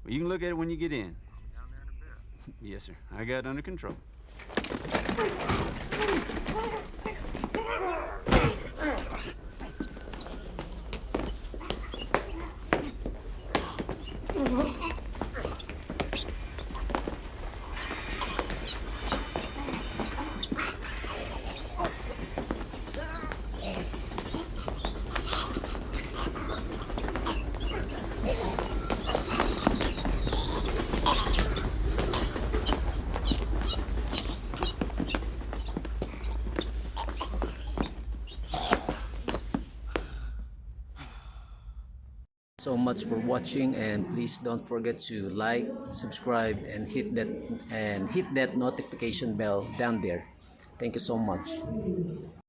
Well, you can look at it when you get in. I'll be down there in a bit. Yes, sir. I got it under control. So much for watching, and please don't forget to like, subscribe, and hit that notification bell down there. Thank you so much.